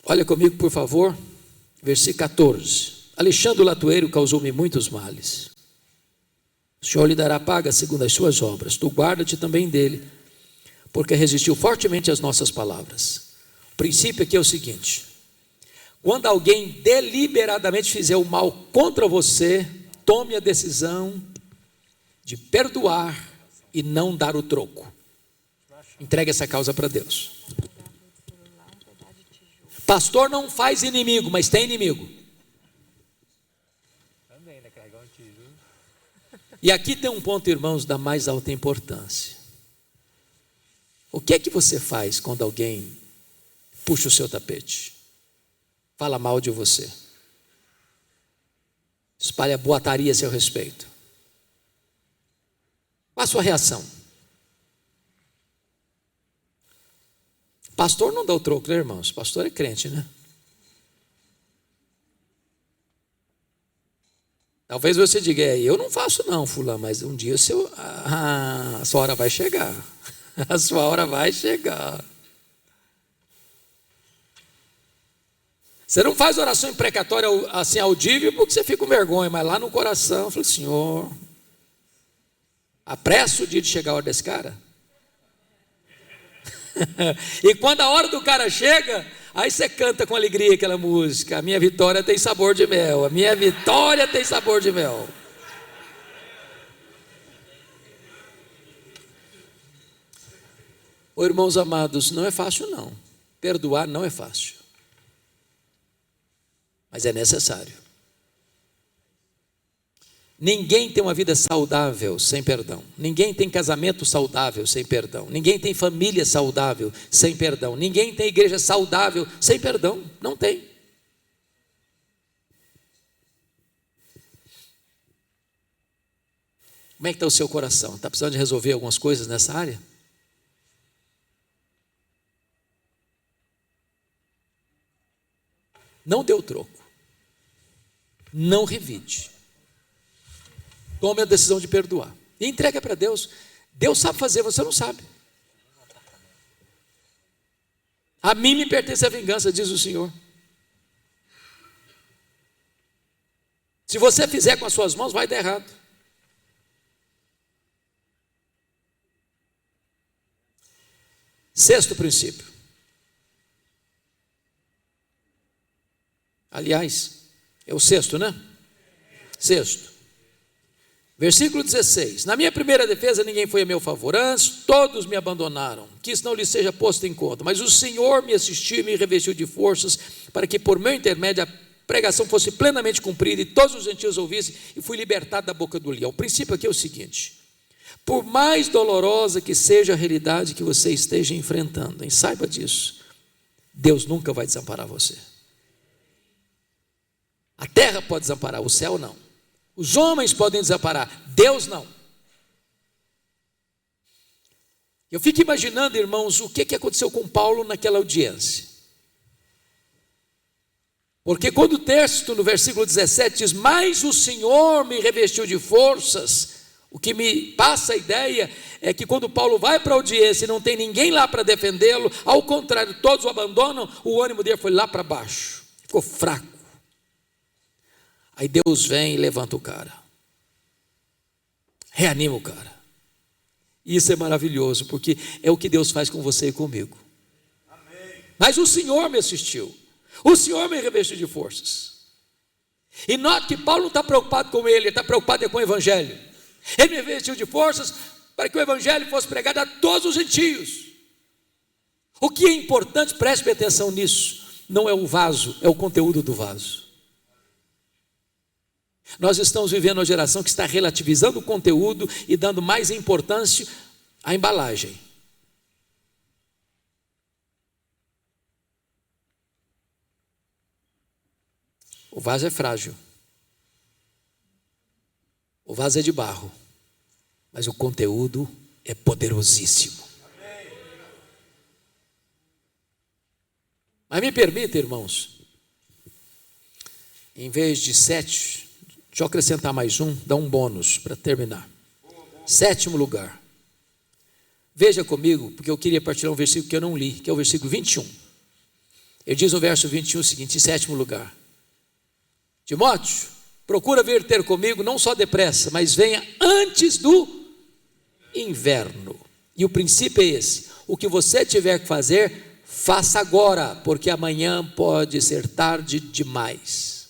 Olha comigo, por favor. Versículo 14. Alexandre o latoeiro causou-me muitos males. O Senhor lhe dará paga segundo as suas obras. Tu guarda-te também dele, porque resistiu fortemente às nossas palavras. O princípio aqui é o seguinte: quando alguém deliberadamente fizer o mal contra você, tome a decisão de perdoar e não dar o troco. Entregue essa causa para Deus. Pastor não faz inimigo, mas tem inimigo. E aqui tem um ponto, irmãos, da mais alta importância. O que é que você faz quando alguém puxa o seu tapete? Fala mal de você. Espalha boataria a seu respeito. Qual a sua reação? Pastor não dá o troco, né, irmãos? Pastor é crente, né? Talvez você diga, eu não faço não, fulano, mas um dia a sua hora vai chegar. A sua hora vai chegar. Você não faz oração imprecatória assim audível porque você fica com vergonha, mas lá no coração, eu falo, Senhor, Apressa o dia de chegar a hora desse cara. E quando a hora do cara chega, aí você canta com alegria aquela música: a minha vitória tem sabor de mel, a minha vitória tem sabor de mel. Ô, irmãos amados, não é fácil não. Perdoar não é fácil, mas é necessário. Ninguém tem uma vida saudável sem perdão. Ninguém tem casamento saudável sem perdão. Ninguém tem família saudável sem perdão. Ninguém tem igreja saudável sem perdão. Não tem. Como é que está o seu coração? Está precisando de resolver algumas coisas nessa área? Não dê o troco. Não revide. Tome a decisão de perdoar e entrega para Deus. Deus sabe fazer, você não sabe. A mim me pertence a vingança, diz o Senhor. Se você fizer com as suas mãos, vai dar errado. Sexto princípio. Aliás, é o sexto, né? Sexto. Versículo 16: na minha primeira defesa ninguém foi a meu favor, antes todos me abandonaram, que isso não lhes seja posto em conta, mas o Senhor me assistiu e me revestiu de forças, para que por meu intermédio a pregação fosse plenamente cumprida, e todos os gentios ouvissem, e fui libertado da boca do leão. O princípio aqui é o seguinte: por mais dolorosa que seja a realidade que você esteja enfrentando, saiba disso, Deus nunca vai desamparar você. A terra pode desamparar, o céu não. Os homens podem desamparar, Deus não. Eu fico imaginando, irmãos, o que aconteceu com Paulo naquela audiência. Porque quando o texto no versículo 17 diz: mas o Senhor me revestiu de forças, o que me passa a ideia é que quando Paulo vai para a audiência e não tem ninguém lá para defendê-lo, ao contrário, todos o abandonam, o ânimo dele foi lá para baixo, ficou fraco. Aí Deus vem e levanta o cara, reanima o cara. Isso é maravilhoso, porque é o que Deus faz com você e comigo. Amém. Mas o Senhor me assistiu, o Senhor me revestiu de forças. E note que Paulo não está preocupado com ele está preocupado com o Evangelho. Ele me revestiu de forças para que o Evangelho fosse pregado a todos os gentios. O que é importante, preste atenção nisso, não é o vaso, é o conteúdo do vaso. Nós estamos vivendo uma geração que está relativizando o conteúdo e dando mais importância à embalagem. O vaso é frágil, o vaso é de barro, mas o conteúdo é poderosíssimo. Mas me permita, irmãos, em vez de 7, deixa eu acrescentar mais um, dá um bônus para terminar. Sétimo lugar. Veja comigo, porque eu queria partilhar um versículo que eu não li, que é o versículo 21. Ele diz no verso 21 o seguinte: em sétimo lugar: Timóteo, procura vir ter comigo, não só depressa, mas venha antes do inverno. E o princípio é esse: o que você tiver que fazer, faça agora, porque amanhã pode ser tarde demais.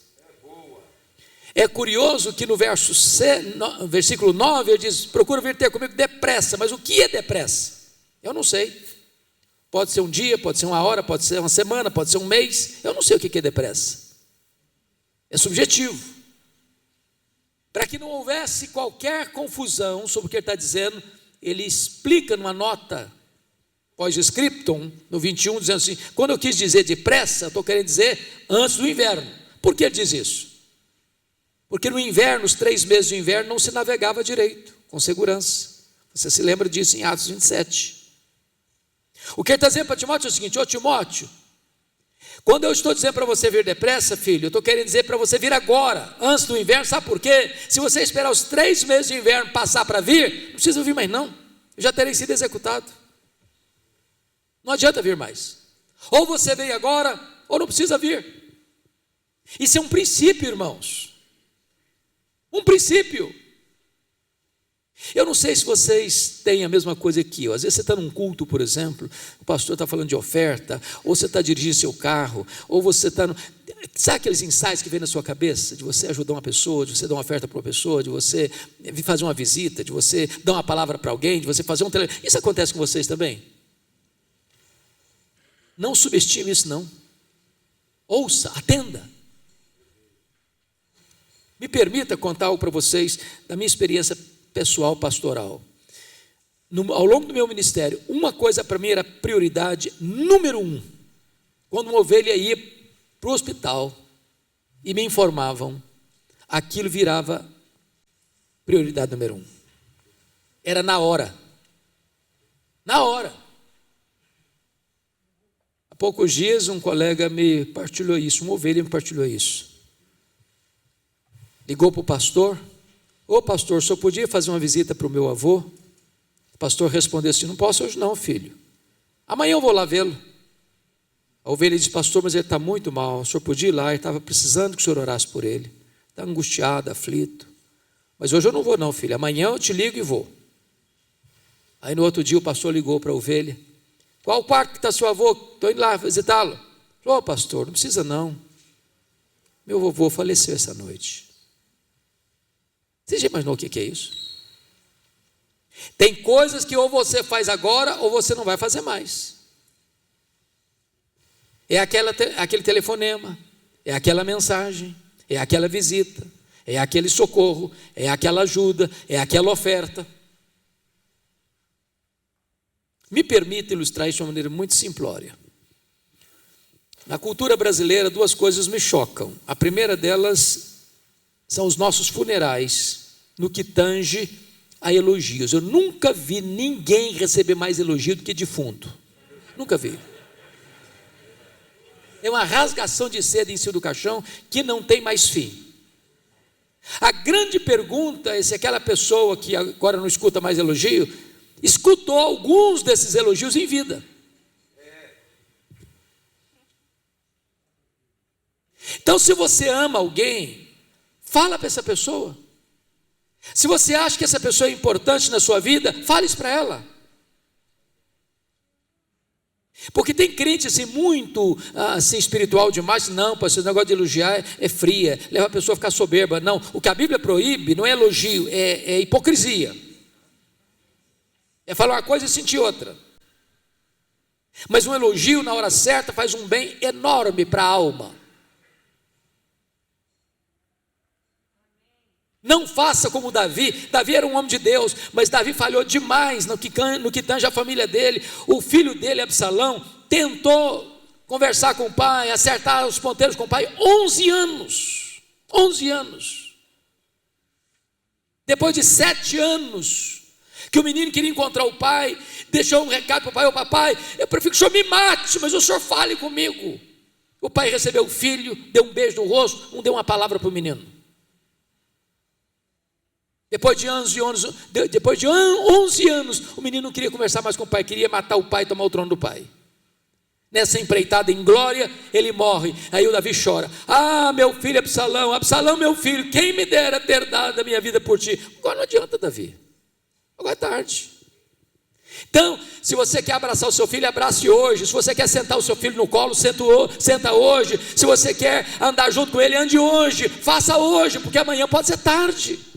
É curioso que no versículo 9 ele diz: procura vir ter comigo depressa. Mas o que é depressa? Eu não sei. Pode ser um dia, pode ser uma hora, pode ser uma semana, pode ser um mês. Eu não sei o que é depressa. É subjetivo. Para que não houvesse qualquer confusão sobre o que ele está dizendo, ele explica numa nota pós-scriptum, no 21, dizendo assim: quando eu quis dizer depressa, eu estou querendo dizer antes do inverno. Por que ele diz isso? Porque no inverno, os 3 meses de inverno, não se navegava direito, com segurança. Você se lembra disso em Atos 27. O que ele está dizendo para Timóteo é o seguinte: ô Timóteo, quando eu estou dizendo para você vir depressa, filho, eu estou querendo dizer para você vir agora, antes do inverno. Sabe por quê? Se você esperar os 3 meses de inverno passar para vir, não precisa vir mais não, eu já terei sido executado. Não adianta vir mais. Ou você vem agora, ou não precisa vir. Isso é um princípio, irmãos. Um princípio. Eu não sei se vocês têm a mesma coisa aqui. Às vezes você está num culto, por exemplo, o pastor está falando de oferta, ou você está dirigindo seu carro, ou você está no... Sabe aqueles insights que vem na sua cabeça, de você ajudar uma pessoa, de você dar uma oferta para uma pessoa, de você fazer uma visita, de você dar uma palavra para alguém, de você fazer um telefone. Isso acontece com vocês também? Não subestime isso não. Ouça, atenda. Me permita contar algo para vocês da minha experiência pessoal pastoral. Ao longo do meu ministério, uma coisa para mim era prioridade número 1. Quando uma ovelha ia para o hospital e me informavam, aquilo virava prioridade número 1. Era na hora. Na hora. Há poucos dias um colega me partilhou isso, uma ovelha me partilhou isso. Ligou para o pastor: ô pastor, só podia fazer uma visita para o meu avô? O pastor respondeu assim: não posso hoje não, filho, amanhã eu vou lá vê-lo. A ovelha disse: pastor, mas ele está muito mal, o senhor podia ir lá, ele estava precisando que o senhor orasse por ele, está angustiado, aflito. Mas hoje eu não vou não, filho, amanhã eu te ligo e vou. Aí no outro dia o pastor ligou para a ovelha: qual o quarto que está seu avô? Estou indo lá visitá-lo. Ô pastor, não precisa não, meu vovô faleceu essa noite. Você já imaginou o que é isso? Tem coisas que ou você faz agora ou você não vai fazer mais. É aquele telefonema, é aquela mensagem, é aquela visita, é aquele socorro, é aquela ajuda, é aquela oferta. Me permita ilustrar isso de uma maneira muito simplória. Na cultura brasileira, 2 coisas me chocam. A primeira delas são os nossos funerais, no que tange a elogios. Eu nunca vi ninguém receber mais elogio do que defunto. Nunca vi. É uma rasgação de seda em cima do caixão que não tem mais fim. A grande pergunta é se aquela pessoa que agora não escuta mais elogio, escutou alguns desses elogios em vida. Então, se você ama alguém, fala para essa pessoa. Se você acha que essa pessoa é importante na sua vida, fale isso para ela. Porque tem crente assim, muito assim, espiritual demais. Não, pastor, esse negócio de elogiar é fria, leva a pessoa a ficar soberba. Não, o que a Bíblia proíbe não é elogio, é hipocrisia. É falar uma coisa e sentir outra. Mas um elogio na hora certa faz um bem enorme para a alma. Não faça como Davi. Davi era um homem de Deus, mas Davi falhou demais no que tange a família dele. O filho dele, Absalão, tentou conversar com o pai, acertar os ponteiros com o pai, 11 anos. 11 anos. Depois de 7 anos, que o menino queria encontrar o pai, deixou um recado para o pai: ô papai, eu prefiro que o senhor me mate, mas o senhor fale comigo. O pai recebeu o filho, deu um beijo no rosto, não deu uma palavra para o menino. Depois de 11 anos, o menino não queria conversar mais com o pai, queria matar o pai e tomar o trono do pai. Nessa empreitada em glória, ele morre. Aí o Davi chora: ah, meu filho Absalão, Absalão, meu filho, quem me dera ter dado a minha vida por ti. Agora não adianta, Davi, agora é tarde. Então, se você quer abraçar o seu filho, abrace hoje. Se você quer sentar o seu filho no colo, senta hoje. Se você quer andar junto com ele, ande hoje. Faça hoje, porque amanhã pode ser tarde.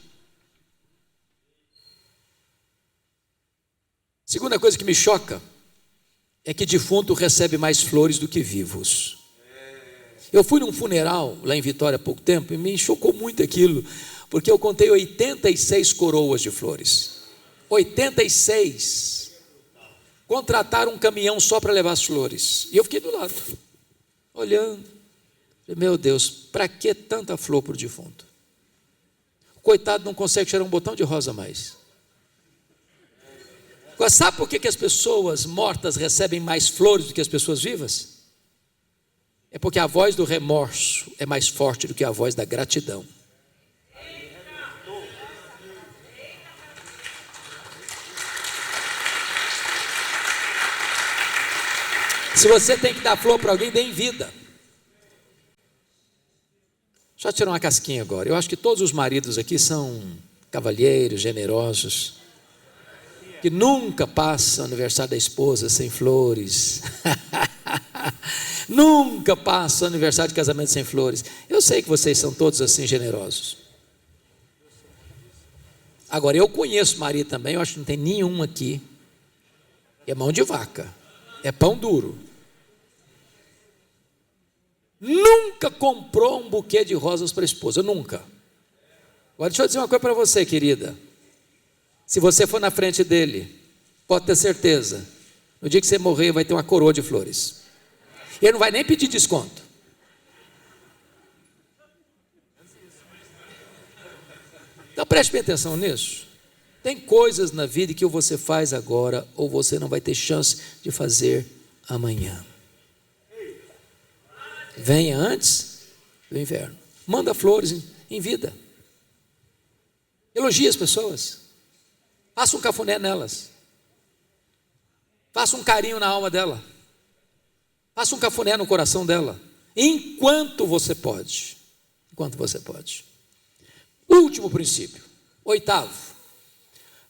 Segunda coisa que me choca é que defunto recebe mais flores do que vivos. Eu fui num funeral lá em Vitória há pouco tempo e me chocou muito aquilo, porque eu contei 86 coroas de flores. 86. Contrataram um caminhão só para levar as flores. E eu fiquei do lado, olhando. Meu Deus, para que tanta flor para o defunto? O coitado não consegue cheirar um botão de rosa mais. Agora, sabe por que as pessoas mortas recebem mais flores do que as pessoas vivas? É porque a voz do remorso é mais forte do que a voz da gratidão. Se você tem que dar flor para alguém, dê em vida. Deixa eu tirar uma casquinha agora. Eu acho que todos os maridos aqui são cavalheiros, generosos, que nunca passa o aniversário da esposa sem flores, nunca passa o aniversário de casamento sem flores. Eu sei que vocês são todos assim generosos. Agora, eu conheço Maria também, eu acho que não tem nenhum aqui, é mão de vaca, é pão duro. Nunca comprou um buquê de rosas para a esposa, nunca. Agora deixa eu dizer uma coisa para você, querida. Se você for na frente dele, pode ter certeza, no dia que você morrer vai ter uma coroa de flores. Ele não vai nem pedir desconto. Então preste bem atenção nisso. Tem coisas na vida que ou você faz agora, ou você não vai ter chance de fazer amanhã. Venha antes do inverno. Manda flores em vida. Elogie as pessoas. Faça um cafuné nelas. Faça um carinho na alma dela. Faça um cafuné no coração dela. Enquanto você pode. Enquanto você pode. Último princípio. 8º.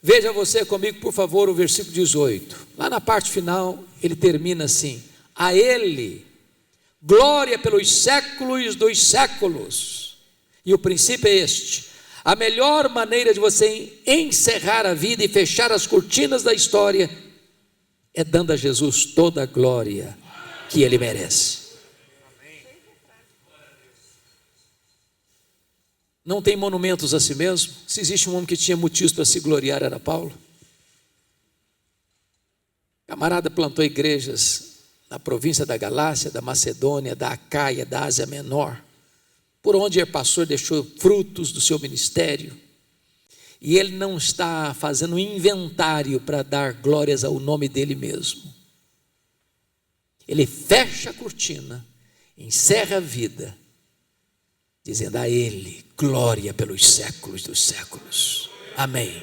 Veja você comigo, por favor, o versículo 18. Lá na parte final, ele termina assim: a ele glória pelos séculos dos séculos. E o princípio é este: a melhor maneira de você encerrar a vida e fechar as cortinas da história é dando a Jesus toda a glória que Ele merece. Não tem monumentos a si mesmo? Se existe um homem que tinha motivos para se gloriar, era Paulo. Camarada plantou igrejas na província da Galácia, da Macedônia, da Acaia, da Ásia Menor. Por onde ele passou, deixou frutos do seu ministério. E ele não está fazendo um inventário para dar glórias ao nome dele mesmo. Ele fecha a cortina, encerra a vida, dizendo a ele glória pelos séculos dos séculos. Amém.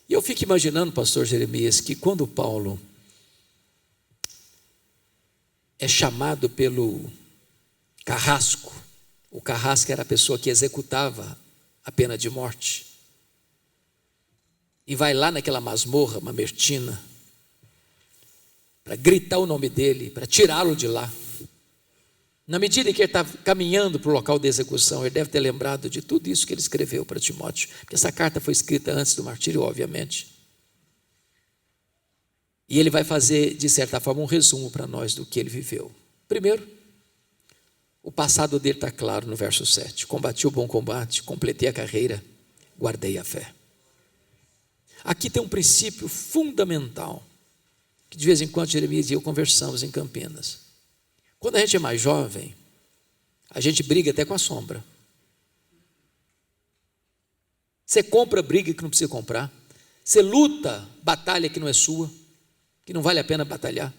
E eu fico imaginando, pastor Jeremias, que quando Paulo é chamado pelo carrasco, o carrasco era a pessoa que executava a pena de morte, e vai lá naquela masmorra mamertina, para gritar o nome dele, para tirá-lo de lá. Na medida em que ele está caminhando para o local de execução, ele deve ter lembrado de tudo isso que ele escreveu para Timóteo, porque essa carta foi escrita antes do martírio, obviamente. E ele vai fazer, de certa forma, um resumo para nós do que ele viveu. Primeiro, o passado dele está claro no verso 7. Combati o bom combate, completei a carreira, guardei a fé. Aqui tem um princípio fundamental, que de vez em quando Jeremias e eu conversamos em Campinas. Quando a gente é mais jovem, a gente briga até com a sombra. Você compra briga que não precisa comprar. Você luta batalha que não é sua, que não vale a pena batalhar.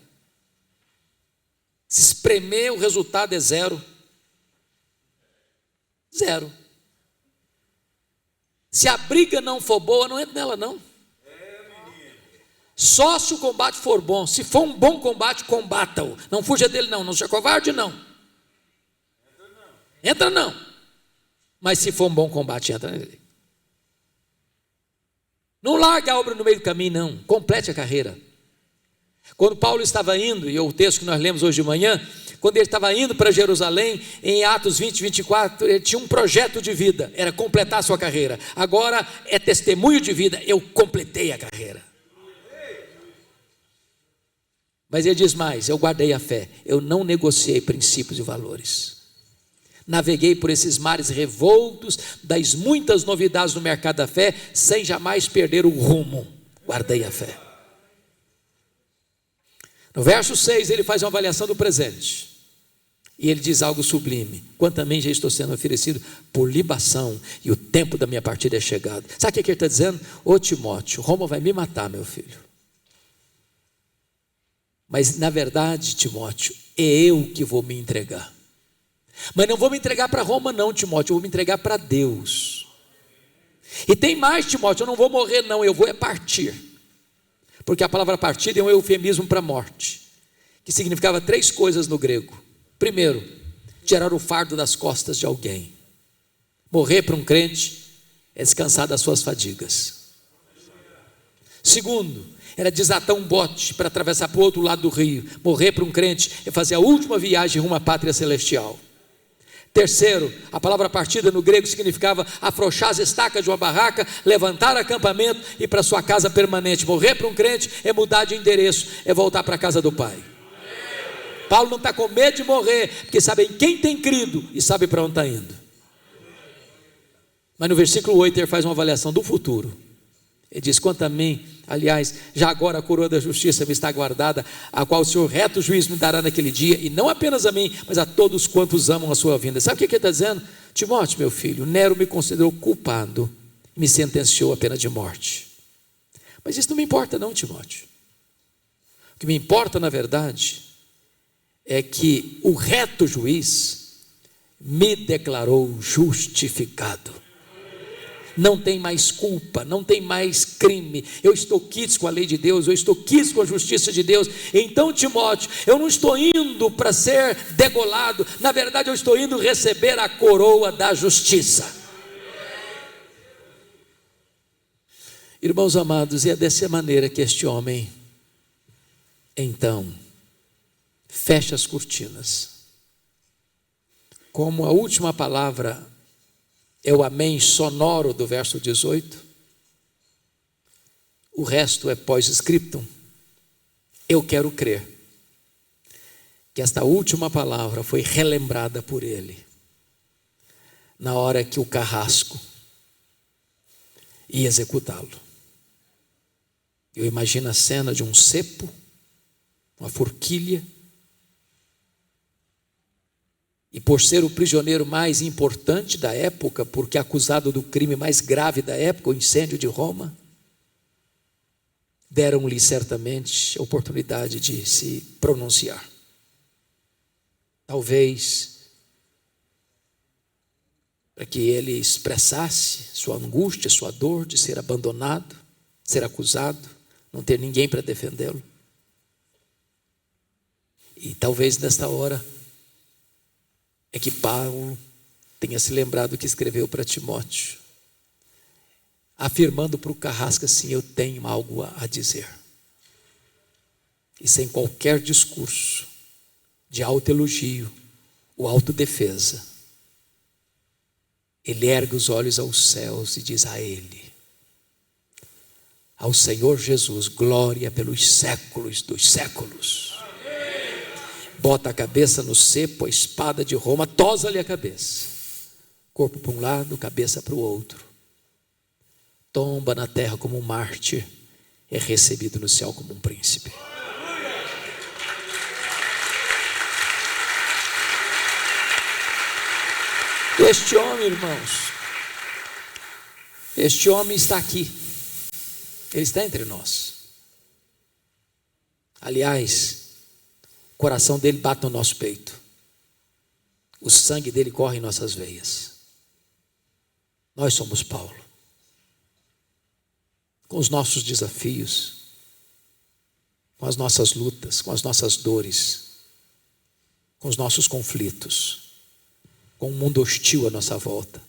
Se espremer, o resultado é zero. Zero. Se a briga não for boa, não entra nela não. Só se o combate for bom. Se for um bom combate, combata-o. Não fuja dele não, não seja covarde não. Entra não. Mas se for um bom combate, entra nele. Não largue a obra no meio do caminho não, complete a carreira. Quando Paulo estava indo, e é o texto que nós lemos hoje de manhã, quando ele estava indo para Jerusalém, em Atos 20, 24, ele tinha um projeto de vida, era completar a sua carreira. Agora é testemunho de vida, eu completei a carreira. Mas ele diz mais, eu guardei a fé, eu não negociei princípios e valores. Naveguei por esses mares revoltos, das muitas novidades no mercado da fé, sem jamais perder o rumo, guardei a fé. No verso 6 ele faz uma avaliação do presente, e ele diz algo sublime: quanto a mim já estou sendo oferecido por libação, e o tempo da minha partida é chegado. Sabe o que ele está dizendo? Ô Timóteo, Roma vai me matar, meu filho. Mas na verdade, Timóteo, é eu que vou me entregar. Mas não vou me entregar para Roma não, Timóteo, eu vou me entregar para Deus. E tem mais, Timóteo, eu não vou morrer não, eu vou é partir. Porque a palavra partir é um eufemismo para morte, que significava 3 coisas no grego. Primeiro, tirar o fardo das costas de alguém. Morrer para um crente é descansar das suas fadigas. Segundo, era desatar um bote para atravessar para o outro lado do rio. Morrer para um crente é fazer a última viagem rumo à pátria celestial. Terceiro, a palavra partida no grego significava afrouxar as estacas de uma barraca, levantar acampamento e ir para sua casa permanente. Morrer para um crente é mudar de endereço, é voltar para a casa do Pai. Paulo não está com medo de morrer, porque sabe em quem tem crido e sabe para onde está indo. Mas no versículo 8 ele faz uma avaliação do futuro. Ele diz: quanto a mim, aliás, já agora a coroa da justiça me está guardada, a qual o Senhor reto juiz me dará naquele dia, e não apenas a mim, mas a todos quantos amam a sua vinda. Sabe o que ele está dizendo? Timóteo, meu filho, Nero me considerou culpado, me sentenciou à pena de morte. Mas isso não me importa não, Timóteo. O que me importa, na verdade, é que o reto juiz me declarou justificado. Não tem mais culpa, não tem mais crime. Eu estou quites com a lei de Deus, eu estou quites com a justiça de Deus. Então, Timóteo, eu não estou indo para ser degolado, na verdade eu estou indo receber a coroa da justiça. Irmãos amados, e é dessa maneira que este homem, então, fecha as cortinas. Como a última palavra é o amém sonoro do verso 18. O resto é pós-scriptum. Eu quero crer que esta última palavra foi relembrada por ele na hora que o carrasco ia executá-lo. Eu imagino a cena de um cepo, uma forquilha, e por ser o prisioneiro mais importante da época, porque acusado do crime mais grave da época, o incêndio de Roma, deram-lhe certamente a oportunidade de se pronunciar. Talvez para que ele expressasse sua angústia, sua dor de ser abandonado, ser acusado, não ter ninguém para defendê-lo. E talvez nesta hora é que Paulo tenha se lembrado que escreveu para Timóteo, afirmando para o carrasco assim: eu tenho algo a dizer. E sem qualquer discurso de autoelogio ou autodefesa, ele ergue os olhos aos céus e diz a ele, ao Senhor Jesus, glória pelos séculos dos séculos. Bota a cabeça no cepo, a espada de Roma, tosa-lhe a cabeça. Corpo para um lado, cabeça para o outro. Tomba na terra como um mártir, é recebido no céu como um príncipe. Este homem, irmãos, este homem está aqui. Ele está entre nós. Aliás, o coração dele bate no nosso peito. O sangue dele corre em nossas veias. Nós somos Paulo. Com os nossos desafios, com as nossas lutas, com as nossas dores, com os nossos conflitos, com o mundo hostil à nossa volta,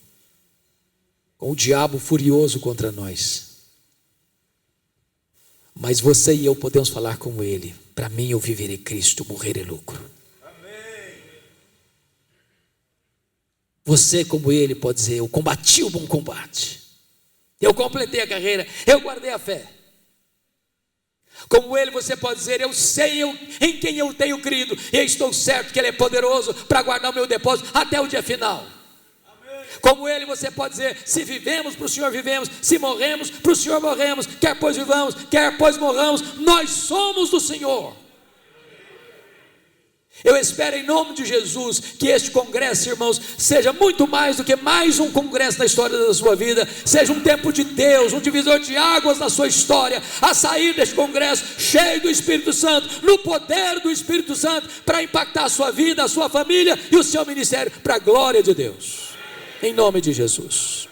com o diabo furioso contra nós. Mas você e eu podemos falar com ele: para mim eu viverei Cristo, morrer é lucro. Amém. Você, como ele, pode dizer: eu combati o bom combate, eu completei a carreira, eu guardei a fé. Como ele, você pode dizer: eu sei em quem eu tenho crido, e estou certo que ele é poderoso para guardar o meu depósito até o dia final. Como ele, você pode dizer: se vivemos, para o Senhor vivemos, se morremos, para o Senhor morremos, quer pois vivamos, quer pois morramos, nós somos do Senhor. Eu espero em nome de Jesus que este congresso, irmãos, seja muito mais do que mais um congresso na história da sua vida, seja um tempo de Deus, um divisor de águas na sua história, a sair deste congresso cheio do Espírito Santo, no poder do Espírito Santo, para impactar a sua vida, a sua família e o seu ministério, para a glória de Deus, em nome de Jesus.